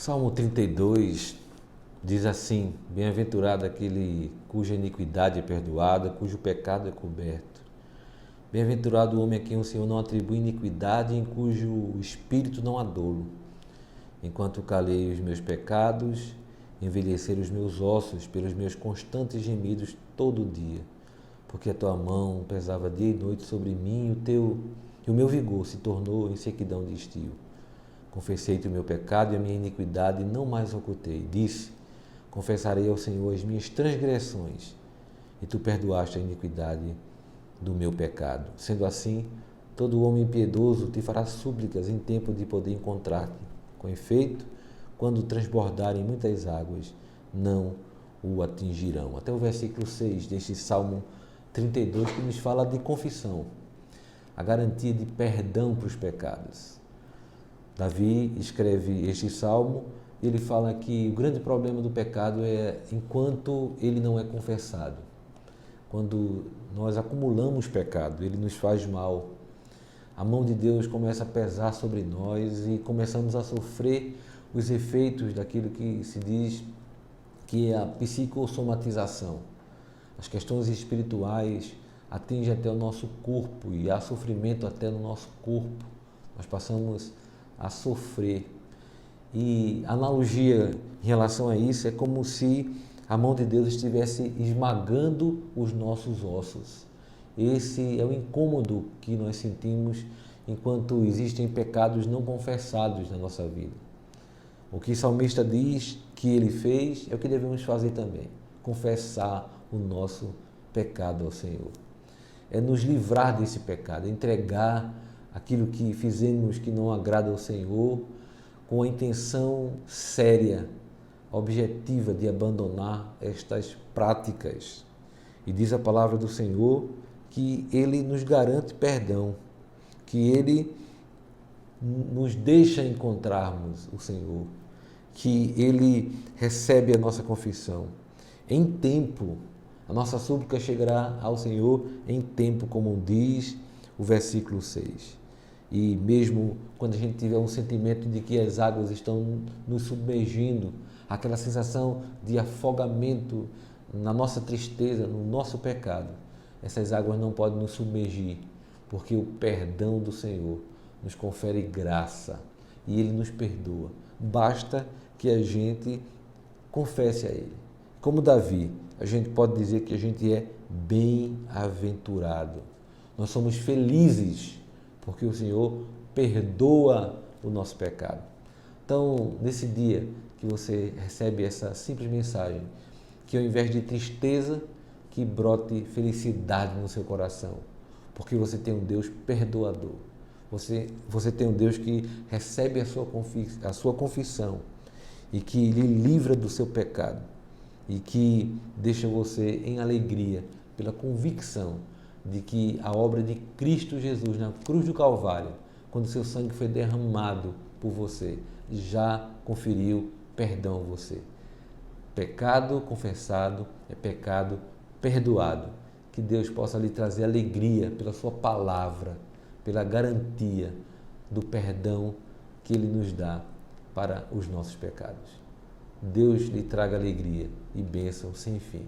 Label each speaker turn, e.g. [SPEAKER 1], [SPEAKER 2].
[SPEAKER 1] Salmo 32 diz assim: Bem-aventurado aquele cuja iniquidade é perdoada, cujo pecado é coberto. Bem-aventurado o homem a quem o Senhor não atribui iniquidade, em cujo espírito não há dolo. Enquanto calei os meus pecados, envelheceram os meus ossos pelos meus constantes gemidos todo dia. Porque a tua mão pesava dia e noite sobre mim, e o meu vigor se tornou em sequidão de estio. Confessei-te o meu pecado e a minha iniquidade não mais ocultei. Disse: confessarei ao Senhor as minhas transgressões, e tu perdoaste a iniquidade do meu pecado. Sendo assim, todo homem piedoso te fará súplicas em tempo de poder encontrar-te. Com efeito, quando transbordarem muitas águas, não o atingirão. Até o versículo 6 deste Salmo 32, que nos fala de confissão, a garantia de perdão para os pecados. Davi escreve este salmo e ele fala que o grande problema do pecado é enquanto ele não é confessado. Quando nós acumulamos pecado, ele nos faz mal. A mão de Deus começa a pesar sobre nós e começamos a sofrer os efeitos daquilo que se diz que é a psicossomatização. As questões espirituais atingem até o nosso corpo e há sofrimento até no nosso corpo. Nós passamos a sofrer. E a analogia em relação a isso é como se a mão de Deus estivesse esmagando os nossos ossos. Esse é o incômodo que nós sentimos enquanto existem pecados não confessados na nossa vida. O que o salmista diz que ele fez é o que devemos fazer também: confessar o nosso pecado ao Senhor. É nos livrar desse pecado, entregar aquilo que fizemos que não agrada ao Senhor, com a intenção séria, objetiva de abandonar estas práticas. E diz a palavra do Senhor que Ele nos garante perdão, que Ele nos deixa encontrarmos o Senhor, que Ele recebe a nossa confissão. Em tempo, a nossa súplica chegará ao Senhor em tempo, como diz o versículo 6. E mesmo quando a gente tiver um sentimento de que as águas estão nos submergindo, aquela sensação de afogamento na nossa tristeza, no nosso pecado, essas águas não podem nos submergir, porque o perdão do Senhor nos confere graça e Ele nos perdoa. Basta que a gente confesse a Ele. Como Davi, a gente pode dizer que a gente é bem-aventurado. Nós somos felizes porque o Senhor perdoa o nosso pecado. Então, nesse dia que você recebe essa simples mensagem, que ao invés de tristeza, que brote felicidade no seu coração, porque você tem um Deus perdoador. Você tem um Deus que recebe a sua confissão e que lhe livra do seu pecado e que deixa você em alegria pela convicção de que a obra de Cristo Jesus na cruz do Calvário, quando seu sangue foi derramado por você, já conferiu perdão a você. Pecado confessado é pecado perdoado. Que Deus possa lhe trazer alegria pela sua palavra, pela garantia do perdão que Ele nos dá para os nossos pecados. Deus lhe traga alegria e bênção sem fim.